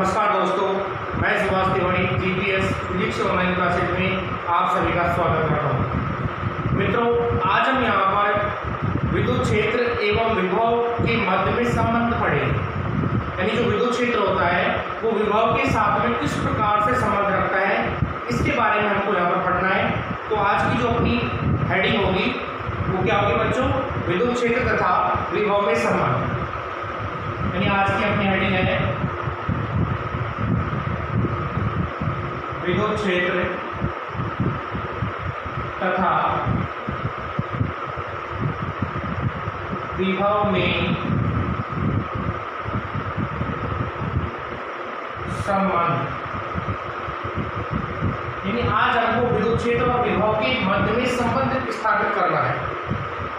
नमस्कार दोस्तों, मैं Subhash Tiwari GPS physics online classes में आप सभी का स्वागत करता हूँ। मित्रों, आज हम यहाँ पर विद्युत क्षेत्र एवं विभव के मध्य में संबंध पढ़ेंगे। यानी जो विद्युत क्षेत्र होता है वो विभव के साथ में किस प्रकार से संबंध रखता है, इसके बारे में हमको यहाँ पर पढ़ना है। तो आज की जो अपनी हेडिंग होगी वो क्या होगी बच्चों? विद्युत क्षेत्र तथा विभव में संबंध। यानी आज की अपनी हेडिंग है विद्युत क्षेत्र तथा विभव में संबंध। यानी आज हमको विद्युत क्षेत्र और विभव के मध्य में संबंध स्थापित करना है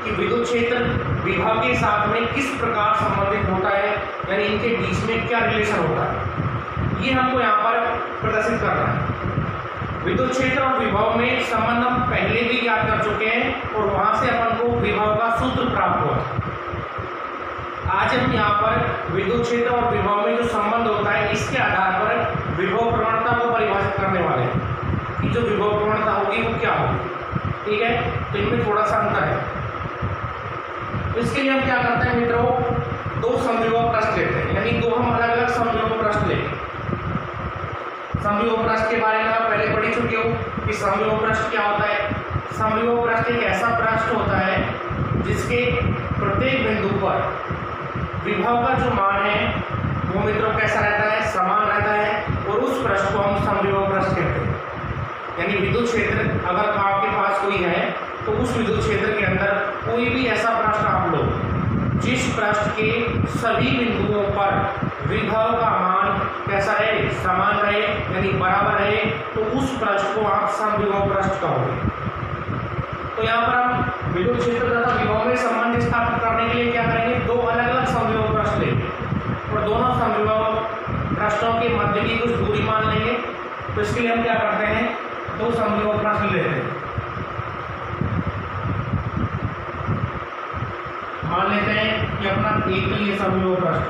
कि विद्युत क्षेत्र विभव के साथ में किस प्रकार संबंधित होता है, यानी इनके बीच में क्या रिलेशन होता है, ये हमको यहाँ पर प्रदर्शित करना है। विद्युत क्षेत्र और विभव में संबंध हम पहले भी ज्ञात कर चुके हैं और वहां से अपन को विभव का सूत्र प्राप्त हुआ। आज हम यहाँ पर विद्युत क्षेत्र और विभव में जो संबंध होता है इसके आधार पर विभव प्रवणता को परिभाषित करने वाले हैं कि जो विभव प्रवणता होगी वो क्या होगी। ठीक है, तो इनमें थोड़ा सा अंतर है। इसके लिए हम क्या करते हैं मित्रों, दो समविभव पृष्ठ लेते हैं, यानी दो हम अलग अलग समविभव पृष्ठ लेते हैं। समविभव पृष्ठ के बारे में आप पहले पढ़ चुके हो कि समविभव पृष्ठ क्या होता है। समविभव पृष्ठ एक ऐसा पृष्ठ होता है जिसके प्रत्येक बिंदु पर विभव का जो मान है वो मित्रों कैसा रहता है, समान रहता है, और उस पृष्ठ को हम समविभव पृष्ठ कहते हैं। यानी विद्युत क्षेत्र अगर आपके पास कोई है तो उस विद्युत क्षेत्र के अंदर कोई भी ऐसा पृष्ठ आप लो जिस पृष्ठ के सभी बिंदुओं पर विभव का मान कैसा रहे, समान रहे, यानी बराबर रहे, तो उस पृष्ठ को आप समविभव पृष्ठ कहोगे। तो यहाँ पर हम विद्युत क्षेत्र तथा विभव में संबंध स्थापित करने के लिए क्या करेंगे, दो अलग अलग समविभव पृष्ठ लेंगे और दोनों समविभव पृष्ठों के मध्य की कुछ दूरी मान लेंगे। तो इसके लिए हम क्या करते हैं, दो समविभव पृष्ठ लेते हैं। मान लेते हैं कि अपना एक के लिए समविभव पृष्ठ,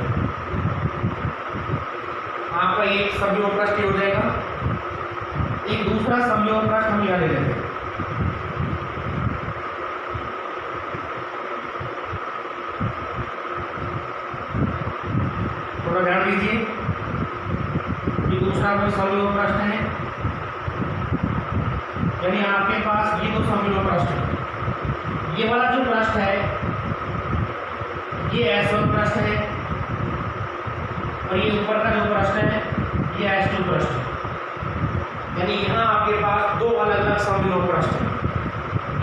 आपका एक समविभव पृष्ठ हो जाएगा। एक दूसरा समविभव पृष्ठ हम यहाँ ले लेते हैं। थोड़ा ध्यान दीजिए, ये दूसरा कोई समविभव पृष्ठ है, यानी आपके पास ये दो समविभव पृष्ठ है। ये वाला जो पृष्ठ है ये S1 पृष्ठ है और ये ऊपर का जो पृष्ठ है ये S2 पृष्ठ है। यानी यहाँ आपके पास दो अलग अलग समविभव पृष्ठ है।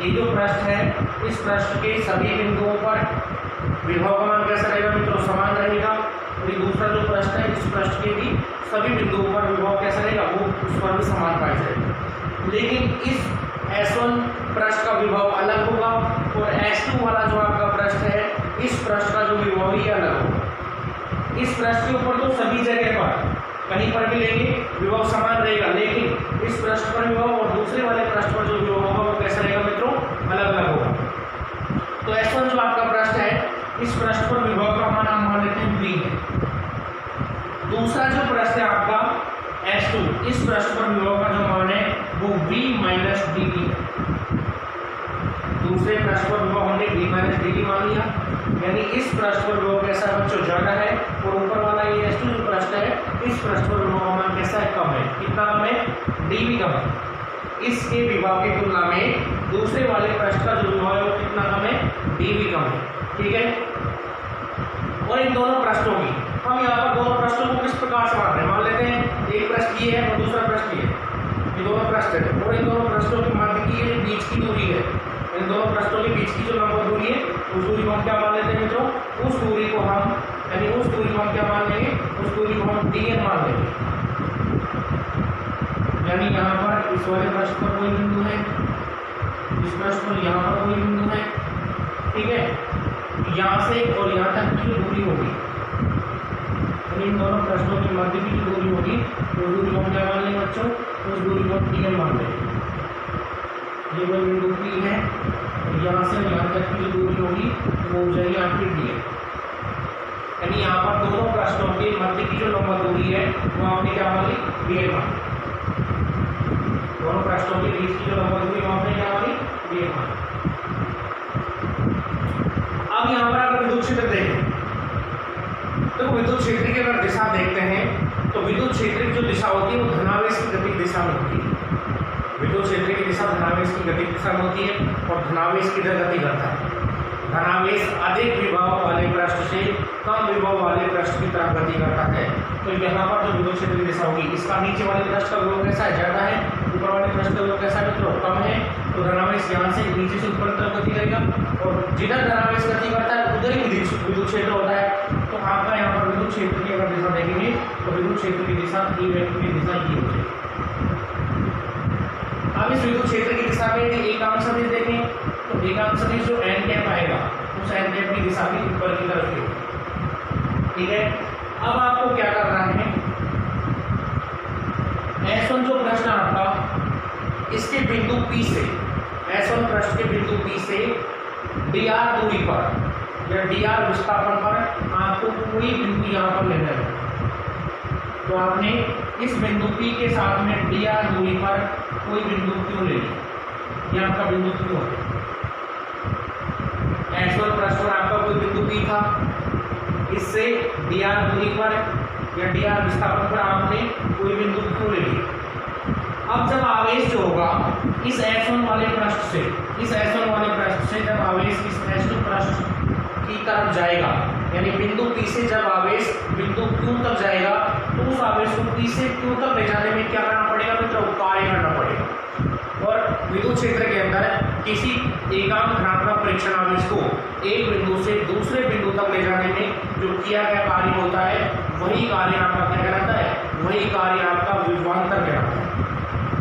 ये जो पृष्ठ है इस पृष्ठ के सभी बिंदुओं पर विभव का मान कैसा रहेगा मित्रों, समान रहेगा। और ये दूसरा जो पृष्ठ है इस पृष्ठ के भी सभी बिंदुओं पर विभव कैसा रहेगा, वो उस पर भी समान पाया जाएगा। लेकिन इस S1 पृष्ठ का विभव अलग होगा और S2 वाला जो आपका पृष्ठ है इस पृष्ठ का जो विभव ही अलग होगा। इस पृष्ठ के ऊपर तो सभी जगह पर कहीं पर भी लेंगे विभव समान रहेगा, लेकिन इस पृष्ठ पर विभव और दूसरे वाले पृष्ठ पर जो विभव होगा वो कैसा रहेगा मित्रों, अलग अलग होगा। तो S1 जो आपका पृष्ठ है इस पृष्ठ पर विभव का मान हम मान लेते हैं V है। दूसरा जो पृष्ठ है आपका S2, इस पृष्ठ पर विभव का जो मान है वो V माइनस dV है। दूसरे पृष्ठ पर विभव हमने V माइनस dV मान लिया, यानी इस पृष्ठ पर विभव कैसा है बच्चों, ज्यादा है, और ऊपर वाला ये S2 जो पृष्ठ है इस पृष्ठ पर विभव का मान कैसा है, कम है। कितना कम है, dV कम है। इसके विभव की तुलना में दूसरे वाले पृष्ठ का जो विभव है वो कितना कम है, dV कम है। ठीक है, और इन दोनों पृष्ठों की हम यहाँ पर दोनों पृष्ठों को किस प्रकार से मान रहे हैं, मान लेते हैं एक पृष्ठ ये है और दूसरा पृष्ठ ये है। ये दोनों पृष्ठ है और इन दोनों पृष्ठों के मध्य की ये बीच की दूरी है। इन दोनों पृष्ठों के बीच की जो लंबवत दूरी है उस दूरी को हम क्या मान लेते हैं मित्रों, उस दूरी को हम यानी उस दूरी को हम क्या मान लेंगे, उस दूरी को हम dn मान लेंगे। यानी यहाँ पर इस वाले पृष्ठ पर कोई बिंदु है, इस पृष्ठ पर यहाँ पर कोई बिंदु है। ठीक है, यहाँ से और यहाँ तक की जो दूरी होगी, इन दोनों पृष्ठों के मध्य की जो दूरी होगी उस दूरी को हम क्या मान लेंगे बच्चों, उस दूरी को हम dn मान लेंगे। ये कोई बिंदु P है, यहाँ से यहाँ तक की जो दूरी होगी वो हो जाएगी आपकी dn। यानी यहाँ पर दोनों पृष्ठों के मध्य की जो लंबाई लंबवत दूरी है वो आपने क्या मानी, dl मानी। दोनों पृष्ठों के बीच की जो लंबवत दूरी वो आपने क्या मानी, dl मानी। अब यहाँ पर अगर विद्युत क्षेत्र देखें तो विद्युत क्षेत्र की अगर दिशा देखते हैं तो विद्युत क्षेत्र की जो दिशा होती है वो धनावेश की गति दिशा में होती है। विद्युत क्षेत्र की दिशा धनावेश की गति दिशा में होती है और धनावेश किधर गति करता है, धनावेश अधिक विभव वाले पृष्ठ से कम विभव वाले पृष्ठ की तरफ गति करता है। तो यहाँ पर जो विद्युत क्षेत्र की दिशा होगी, इसका नीचे वाले पृष्ठ का विभव कैसा है, ज्यादा है, ऊपर वाले पृष्ठ का विभव कैसा है मित्रों, कम है। तो धनावेश यहाँ से नीचे से ऊपर तरफ गति करेगा और जिधर धनावेश गति करता है उधर ही विद्युत क्षेत्र होता है। तो आपका यहाँ पर विद्युत क्षेत्र की अगर दिशा देखेंगे तो विद्युत क्षेत्र की दिशा ई वेक्टर की दिशा ये होगी। अब इस विद्युत क्षेत्र की दिशा में एकांक सदिश देखें तो एकांक सदिश जो n कैप आएगा उस n कैप की दिशा भी ऊपर की तरफ की होगी। ठीक है, अब आपको क्या करना है, S1 जो प्रश्न आपका इसके बिंदु P से, S1 पृष्ठ के बिंदु P से dr दूरी पर या dr विस्थापन पर आपको कोई बिंदु यहाँ पर लेना है। तो आपने इस बिंदु P के साथ में dr दूरी पर कोई बिंदु Q ले लिया, यह आपका बिंदु Q है। S1 पृष्ठ पर आपका कोई बिंदु P था, इससे dr दूरी पर या dr विस्थापन पर आपने कोई बिंदु Q ले लिया। अब जब आवेश जो होगा इस S1 वाले पृष्ठ से, इस S1 वाले पृष्ठ से जब आवेश इस S2 पृष्ठ की तरफ जाएगा, यानी बिंदु P से जब आवेश बिंदु Q तक जाएगा तो उस आवेश को P से Q तक ले जाने में क्या करना पड़ेगा मित्रों, कार्य करना पड़ेगा। और विद्युत क्षेत्र के अंदर किसी एकांक धनात्मक परीक्षण आवेश को एक बिंदु से दूसरे बिंदु तक ले जाने में जो किया गया कार्य होता है वही कार्य आपका क्या कहलाता है, वही कार्य आपका विभवांतर कहलाता है।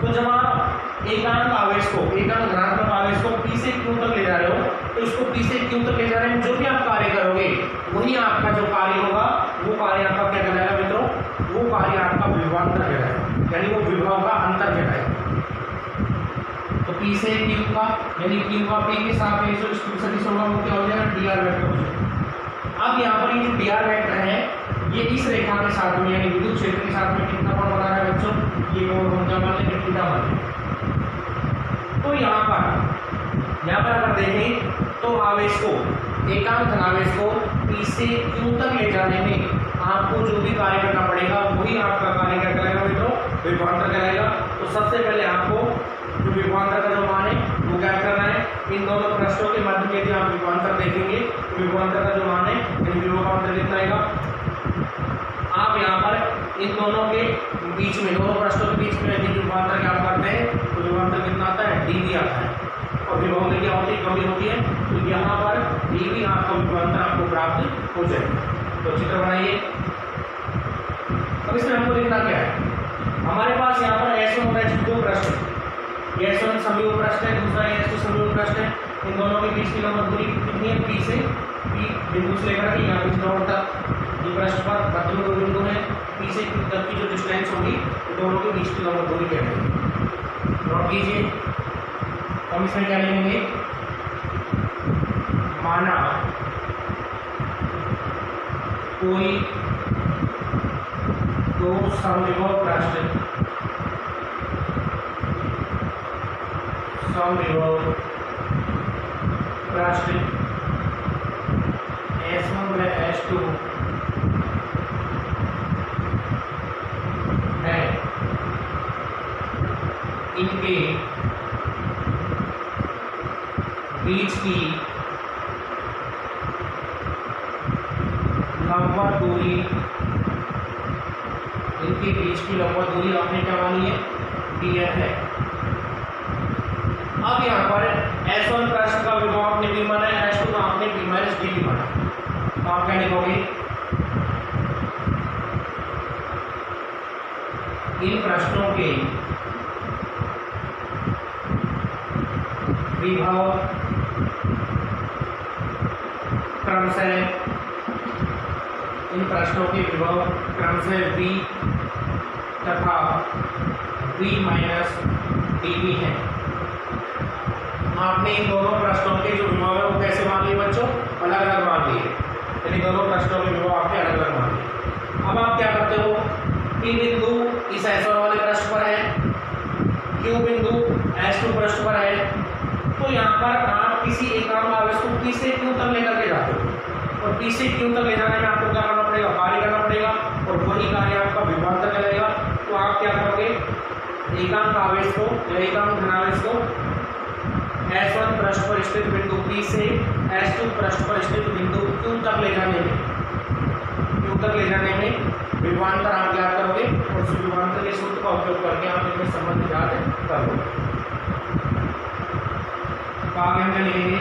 तो जब आप एकांक आवेश को, एकांक धनात्मक आवेश को P से Q तक ले जा रहे हो तो इसको P से Q तक ले जाने में जो भी आप कार्य करोगे वही आपका जो कार्य होगा वो कार्य आपका क्या कहलाएगा मित्रों, वो कार्य आपका विभवांतर कहलाएगा, यानी वो विभव का अंतर कहलाएगा। तो P से Q का यानी Q का P के साथ में जो सदिश होगा वो क्या हो जाएगा, dr वेक्टर हो जाएगा। अब यहाँ पर ये जो dr वेक्टर है ये इस रेखा के साथ में यानी विद्युत क्षेत्र के साथ में कितना कोण बना रहा है बच्चों, ये कोण हम क्या मान लेंगे, थीटा मान लेंगे। तो यहाँ पर अगर देखें तो आवेश को, एकांक धनावेश को P से Q तक ले जाने में आपको जो भी कार्य करना पड़ेगा वही आपका कार्य क्या कहलाएगा मित्रों, विभवांतर कहलाएगा। तो सबसे पहले आपको जो विभवांतर का जो मान है वो क्या करना है, इन दोनों पृष्ठों के मध्य में यदि आप विभवांतर देखेंगे तो विभवांतर का जो मान है यानी विभवांतर कितना आएगा, आप यहाँ पर इन दोनों के बीच में, दोनों पृष्ठों के बीच में यदि विभवांतर क्या करते हैं तो विभवांतर कितना आता है, dv आता है। और विभव में क्या होती है, कमी होती है, तो यहाँ पर dv आपका विभवांतर आपको प्राप्त हो जाएगा। तो चित्र बनाइए। अब इसमें हमको लिखना क्या है, हमारे पास यहाँ पर S1 और S2 पृष्ठ है, S1 समविभव पृष्ठ है, दूसरा S2 समविभव पृष्ठ है। इन दोनों के बीच की लंबवत दूरी कितनी है, P से P बिंदु से लेकर के यहाँ बीच नोड तक, ये पृष्ठ पर मध्य में दो बिंदु है, P से Q तक की जो डिस्टेंस होगी तो दोनों के बीच की लंबवत दूरी कहते हैं। नोट कीजिए। हम इसमें क्या लिखेंगे, माना कोई दो समविभव पृष्ठ, समविभव पृष्ठ S1 व S2 है, इनके बीच की लंबवत दूरी, इनके बीच की लंबवत दूरी आपने क्या मानी है, dl है। अब यहाँ पर S1 पृष्ठ का विभव आपने v माना है, S2 का आपने v माइनस dv माना। तो आप क्या लिखोगे, इन प्रश्नों के विभव क्रमशः, इन प्रश्नों के विभव क्रमशः v तथा v माइनस dv है। आपने इन दोनों प्रश्नों के जो विभव है वो कैसे मान लिए बच्चों, अलग अलग मान लिए, यानी दोनों प्रश्नों के विभव आपने अलग अलग मान लिए। अब आप क्या करते हो, P बिंदु इस S1 वाले पृष्ठ पर है, Q बिंदु S2 पृष्ठ पर है। तो यहाँ पर आप किसी एकांक आवेश को P से Q तक लेकर के जाते हो और P से Q तक ले जाने में आपको क्या करना पड़ेगा, कार्य करना पड़ेगा और वही कार्य आपका विभवांतर कहलाएगा। तो आप क्या करोगे, एकांक आवेश को या एकांक धनावेश को S1 पृष्ठ पर स्थित बिंदु P से S2 पृष्ठ पर स्थित बिंदु Q तक ले जाने में विभवांतर आप ज्ञात करोगे और उस विभवांतर के सूत्र का उपयोग करके आप इनमें संबंध ज्ञात करोगे। तो आगे हम लिखेंगे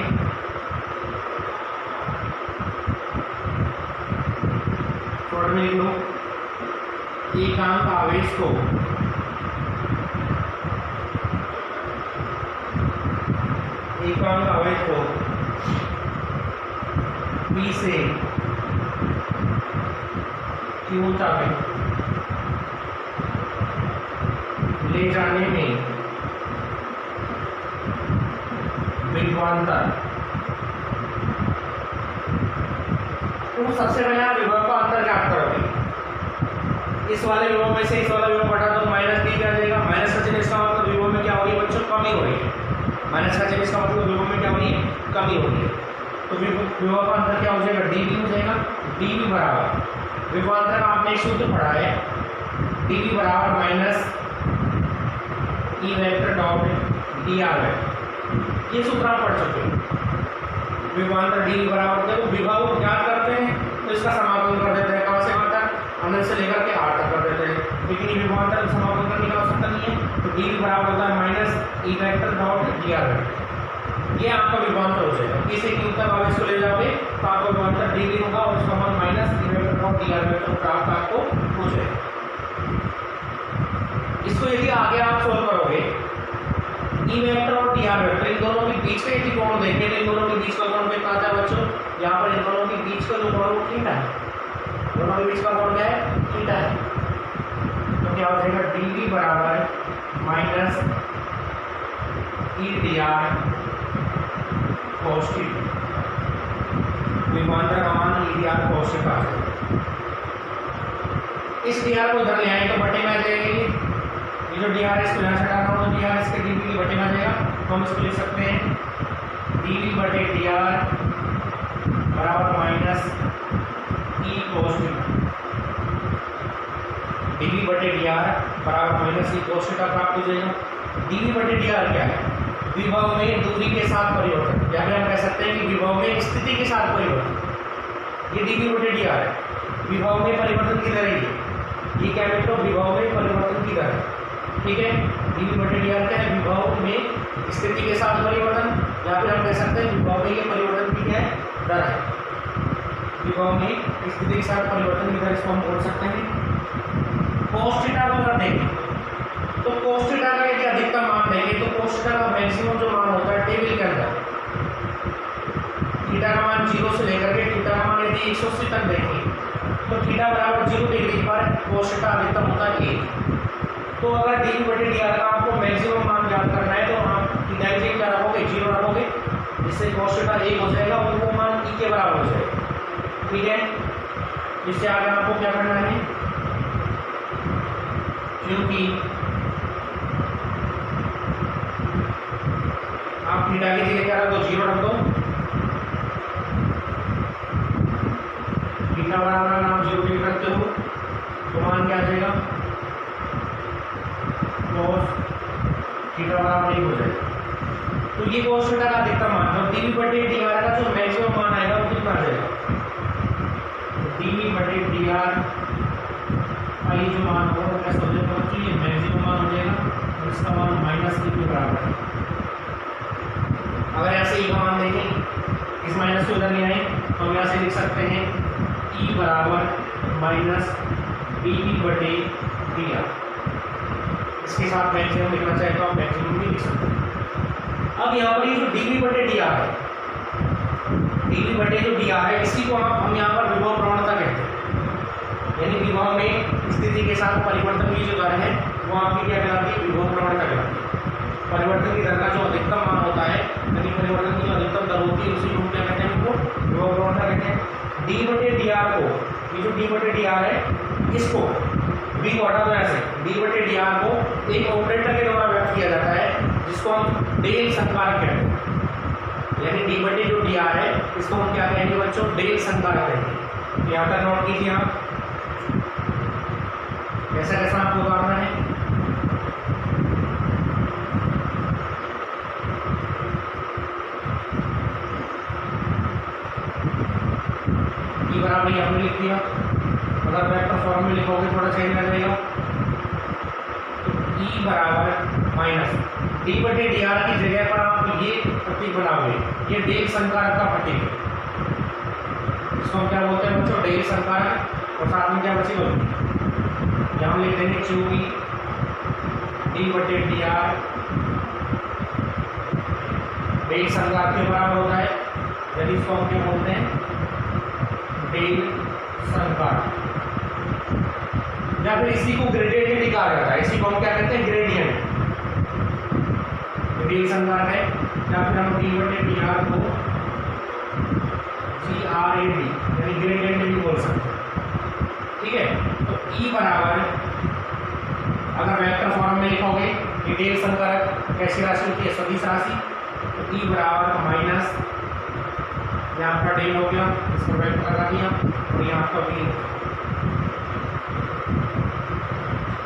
शॉर्ट में लिख लो, एकांक आवेश को P से Q तक ले जाने में विभवांतर। तो सबसे पहले आप विभव का अंतर ज्ञात करोगे। इस वाले विभव में से इस वाला विभव घटा तो माइनस डी आ जाएगा। माइनस का चिन्ह इसका मतलब विभव में क्या हो रही है बच्चों, कमी हो रही है। माइनस का चिन्ह इसका मतलब विभव में क्या हो रही है, कमी हो रही है। तो विभव का अंतर क्या हो जाएगा, डी भी हो जाएगा। डी भी बराबर विभवांतर का आपने एक सूत्र पढ़ा है, डी भी बराबर minus E vector dot D R vector. ये सूत्र आप पढ़ सकते हो। विभवांतर डी बराबर देखो विभव ज्ञात करते हैं तो इसका समाकलन कर देते हैं, कहाँ से कहाँ तक, अनंत से लेकर के आर तक कर देते हैं। लेकिन ये विभवांतर समाकलन करने की आवश्यकता नहीं है। तो डी बराबर होता है minus E vector dot D R vector. ये आपका विभवांतर हो जाएगा। किसी की उत्तर आवेश को ले जाओगे तो आपका विभवांतर डी भी होगा और इसका मान minus E vector dot D R vector प्राप्त आपको हो जाएगा। इसको यदि आगे आप सोल्व करोगे, ई वेक्टर और डी आर वेक्टर इन दोनों के बीच का यदि कोण देखें तो इन दोनों के बीच का कोण कितना आता है बच्चों, यहाँ पर इन दोनों के बीच का जो कोण वो थीटा है। दोनों के बीच का कोण क्या है, थीटा है। तो क्या हो जाएगा, डी वी बराबर minus E D R cos theta. विभवांतर का मान E D R cos theta आ जाएगा। इस डी आर को इधर ले आए तो बटे में आ जाएगी। ये जो डी आर इसको यहाँ से हटाना हो तो डी आर इसके डी वी बटे में आ जाएगा। तो हम इसको लिख सकते हैं डी वी बटे डी आर बराबर minus E cos theta. D V बटे डी आर बराबर माइनस ई cos थीटा प्राप्त हो जाएगा। डी वी बटे डी आर क्या है, विभव में दूरी के साथ परिवर्तन, या फिर हम कह सकते हैं कि विभव में स्थिति के साथ परिवर्तन। ये डी वी बटे डी आर है, विभव में परिवर्तन की दर है। ये क्या है, तो विभव में परिवर्तन की दर है। ठीक है, डी वी बटे डी आर क्या है, विभव में स्थिति के साथ परिवर्तन, या फिर हम कह सकते हैं विभव में ये परिवर्तन की क्या है, दर है। विभव में स्थिति के साथ परिवर्तन की दर, इसको हम बोल सकते हैं। cos थीटा को अगर देखें तो cos थीटा का यदि अधिकतम मान देंगे तो cos थीटा का मैक्सिमम जो मान होता है टेबल के अंदर, थीटा का मान 0 से लेकर के थीटा का मान यदि 180 तक देंगे तो थीटा बराबर 0 डिग्री पर cos थीटा अधिकतम होता है 1। तो अगर डी बटे डी आर का आपको मैक्सिमम मान ज्ञात करना है तो आप थीटा की क्या रखोगे, 0 रखोगे, जिससे cos थीटा 1 हो जाएगा और वो मान ई के बराबर हो जाएगा। ठीक है, इससे आगे आपको क्या करना है, क्योंकि आप थीटा की जगह क्या रख दो, 0 रख दो। थीटा बराबर आप 0 डिग्री रखते हो तो मान क्या आ जाएगा, cos थीटा बराबर 1 हो जाएगा। तो ये cos थीटा का अधिकतम मान, और डी वी बटे डी आर का जो मैक्सिमम मान आएगा वो कितना आ जाएगा, डी वी बटे डी आर का ये जो मान होगा वो कैसे हो जाएगा, तो ये मैक्सिमम मान हो जाएगा और इसका मान माइनस ई के बराबर है। अगर ऐसे ई का मान देखें, इस माइनस को उधर ले आए तो हम यहाँ से लिख सकते हैं ई बराबर माइनस डी वी बटे डी आर। इसके साथ मैक्सिमम लिखना चाहे तो आप मैक्सिमम भी लिख सकते हैं। अब यहाँ पर ये जो डी वी बटे डी आर है, डी वी बटे जो डी आर है, इसी को हम यहाँ पर विभव प्रवणता कहते हैं। यानी विभव में स्थिति के साथ परिवर्तन की जो दर है वो आपकी क्या कहलाती है, विभव प्रवणता कहलाती है। परिवर्तन की दर का जो अधिकतम मान होता है, यानी परिवर्तन की जो अधिकतम दर होती है उसी को क्या कहते हैं, वो विभव प्रवणता कहते हैं। डी बटे डी आर को, ये जो डी बटे डी आर है इसको बी को हटा दो ऐसे, डी बटे डी आर को एक ऑपरेटर के द्वारा व्यक्त किया जाता है जिसको हम डेल संकारक कहते हैं। यानी डी बटे जो डी आर है इसको हम क्या कहेंगे बच्चों, डेल संकारक कहेंगे। तो यहाँ पर नोट कीजिए आप कैसा कैसा आपको उतारना है। ई बराबर यहाँ पे लिख दिया, अगर वेक्टर फॉर्म में लिखोगे थोड़ा चेंज आ जाएगा। तो ई बराबर माइनस डी बटे डी आर की जगह पर आप ये प्रतीक बनाओगे, ये डेल संकारक का प्रतीक है। इसको हम क्या बोलते हैं बच्चों, डेल संकारक। और साथ में क्या बचेगा, यहाँ लिख देंगे चूंकि डी बटे डी आर डेल संकारक के बराबर होता है, यदि इसको हम क्या बोलते हैं, डेल संकारक। या फिर इसी को ग्रेडियंट भी कहा जाता है, इसी को हम क्या कहते हैं, ग्रेडियंट। डेल संकारक है, या फिर हम डी बटे डी आर को जी आर ए डी यानी ग्रेडियंट भी बोल सकते हैं। ठीक है, तो ई बराबर, अगर वेक्टर फॉर्म में लिखोगे कि डेल संकारक कैसी राशि होती है, सदिश राशि, तो ई बराबर माइनस यहाँ आपका डेल हो गया, इसको वेक्टर लगा दिया, और यहाँ आपका बी।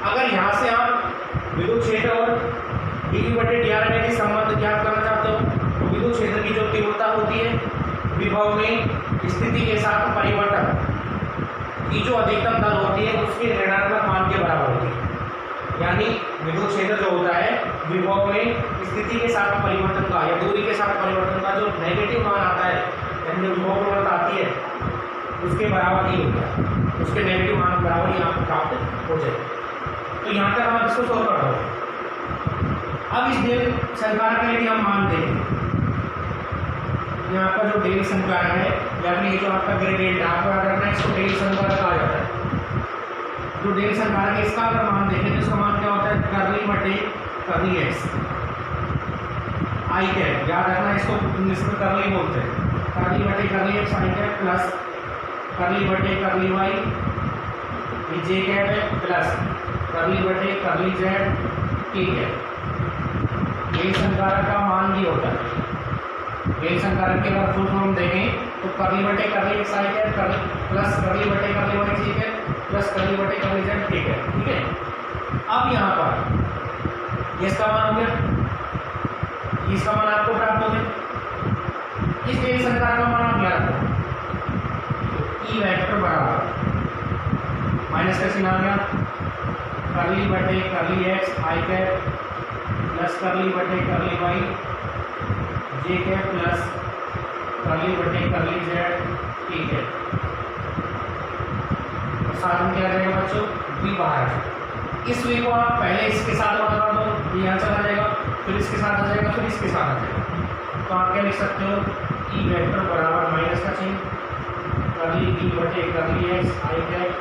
अगर यहाँ से आप विद्युत क्षेत्र और डी बटे डी आर के संबंध ज्ञात करना चाहते हो, तो विद्युत क्षेत्र की जो तीव्रता होती है विभव में स्थिति के साथ परिवर्तन की जो अधिकतम दर होती है उसके ऋणात्मक मान के बराबर होती है। यानी विद्युत क्षेत्र जो होता है विभव में स्थिति के साथ परिवर्तन का या दूरी के साथ परिवर्तन का जो नेगेटिव मान आता है, यानी जो विभव प्रवणता आती है उसके बराबर ही होता है, उसके नेगेटिव मान के बराबर ही आपको प्राप्त हो जाए। तो यहाँ तक हम इसको सोल्व कर रहे हैं। अब इस डेल संकारक का यदि हम मान दें, यहाँ का जो डेल संकारक है या फिर ये जो आपका ग्रेडियंट आपको याद रखना है, इसको डेल संकारक कहा जाता है। जो डेल संकारक है इसका अगर मान देखें तो इसका मान क्या होता है, कर्ली बटे कर्ली एक्स आई कैप, याद रखना इसको इसमें कर्ली बोलते हैं, कर्ली बटे curly X I cap plus curly बटे कर्ली वाई जे कैप है प्लस कर्ली बटे curly Z T cap. Del संकारक का मान ही होता है। डेल संकारक के अगर फुल फॉर्म देखें तो कर्ली बटे curly X I cap plus curly बटे curly Y J cap plus curly बटे कर्ली जेड टी कैप। ठीक है, अब यहाँ पर इसका मान हो गया, इसका मान आपको प्राप्त हो गया। इस डेल संकारक का मान आप याद रखो, ई वेक्टर बराबर माइनस का चिन्ह आ गया, कर्ली बटे curly X I cap plus curly बटे curly Y J cap plus curly बटे कर्ली जेड टी कैप। और साथ में क्या रहेगा बच्चों, बी बाहर है। इस वी को आप पहले इसके साथ बना दो, यहाँ चला जाएगा, फिर इसके साथ आ जाएगा, फिर इसके साथ आ जाएगा। तो आप क्या लिख सकते हो, ई वेक्टर बराबर माइनस का चिन्ह कर्ली बी बटे curly X I cap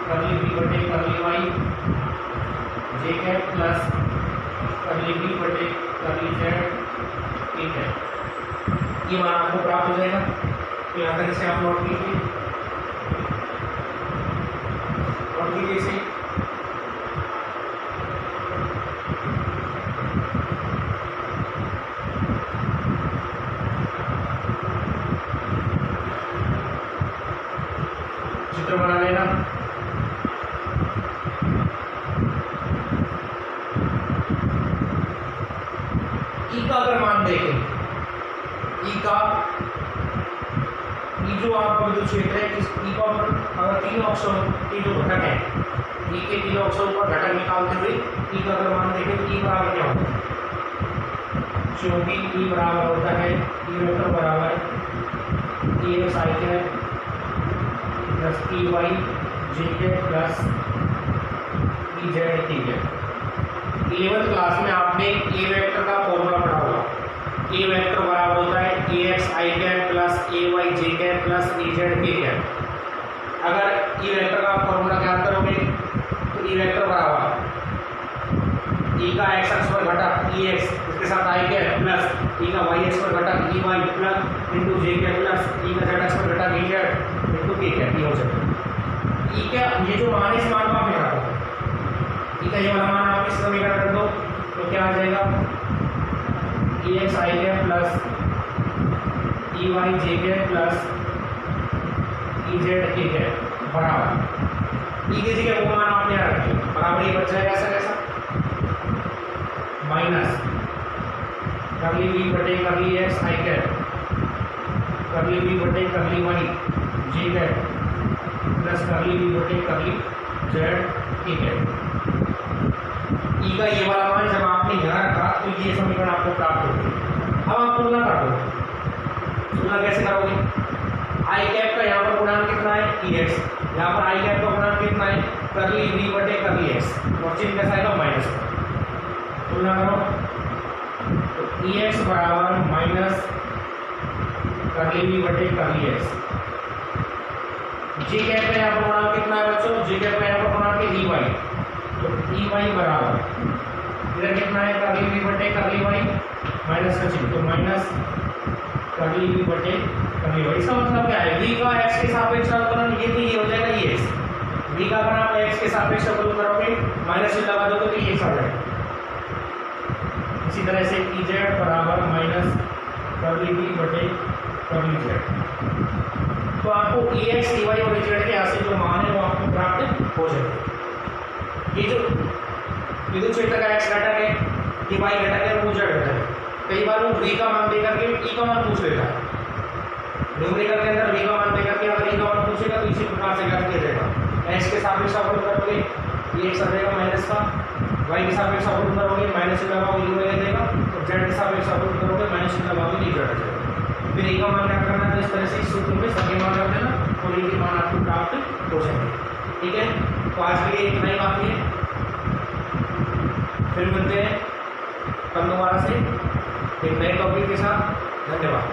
curly B बटे curly Y J cap plus curly B बटे कर्ली जेड ठीक है। ये मान आपको प्राप्त हो जाएगा। तो यहाँ तक इसे आप नोट कीजिए, नोट कीजिए इसे। चित्र बना लेना। ई का अगर मान देखें, ई का ई जो आपका विद्युत क्षेत्र है, इस ई का अगर तीनों अक्षों के जो घटक है, ई के तीनों अक्षों का घटक निकालते हुए ई का अगर मान देखें तो ई बराबर क्या होता है, क्योंकि ई बराबर होता है ई वेक्टर बराबर A X I cap plus E Y J cap plus E Z T cap. 11th class में आपने ए वेक्टर का फॉर्मूला पढ़ा होगा। ए वेक्टर बराबर होता है ए X I cap plus A Y J cap plus E Z के कैप। अगर ई वेक्टर का फॉर्मूला ज्ञात करोगे तो ई वेक्टर बराबर ई का एक्स अक्ष पर घटक ई एक्स इसके साथ आई कैप प्लस ई का वाई अक्ष पर घटक ई वाई प्लस इंटू जे कैप प्लस ई का जेड अक्ष पर घटक ई जेड इंटू के कैप। ये हो जाएगा ई का ये जो मान इस मान क्या आ जाएगा, ई x I cap plus E Y J cap plus E Z के कैप बराबर ई की जगह वो मान आपने यहाँ रखिए, बराबर ये बच जाएगा ऐसा कैसा, माइनस करली वी बटे curly X I cap curly V बटे curly Y J cap plus curly V बटे करली जेड के कैप। ई का ये वाला मान जब आपने यहाँ रखा तो ये समीकरण आपको प्राप्त हो गई। अब आप तुलना करो, तुलना कैसे करोगे, आई कैप का यहाँ पर गुणांक कितना है ई एक्स, यहाँ पर आई कैप का गुणांक कितना है करली वी बटे करली एक्स, और चिन्ह कैसा आएगा माइनस। तुलना करो तो ई एक्स बराबर माइनस करली वी बटे करली एक्स, जी कैप का यहाँ पर गुणांक कितना है बच्चों, जी कैप का यहाँ पर गुणांक है ई वाई, तो ई वाई बराबर इधर कितना है करली वी बटे करली वाई माइनस का चिन्ह, तो माइनस करली वी बटे करली वाई। इसका मतलब क्या है, v का x के सापेक्ष अवकलन ये थी, ये हो जाएगा ये x, v का अगर आप x के सापेक्ष अवकलन करोगे माइनस चिन्ह लगा दोगे तो ये x आ जाएगा। इसी तरह से ई जेड बराबर माइनस करली वी बटे करली जेड, तो आपको ई एक्स ई वाई और ई जेड के यहाँ से जो मान है वो आपको प्राप्त हो जाएगा। ये जो विद्युत क्षेत्र का x घटक है, ये y घटक है, वो z घटक है, कई बार वो v का मान देकर के e का मान पूछ लेता है, न्यूमेरिकल के अंदर v का मान देकर के अगर e का मान पूछेगा तो इसी प्रकार से ज्ञात किया जाएगा। x के सापेक्ष अवकलन करोगे ये x आ जाएगा माइनस का, y के सापेक्ष अवकलन करोगे माइनस चिन्ह लगाओगे ये हो जाएगा, और z के सापेक्ष अवकलन करोगे माइनस चिन्ह लगाओगे ये z आ जाएगा। फिर e का मान क्या करना है, तो इस तरह से इस सूत्र में सभी मान रख देना और e के मान आपको प्राप्त हो जाएंगे। ठीक है, तो आज के लिए इतना ही काफी है, फिर मिलते हैं कल दोबारा से एक नए टॉपिक के साथ। धन्यवाद।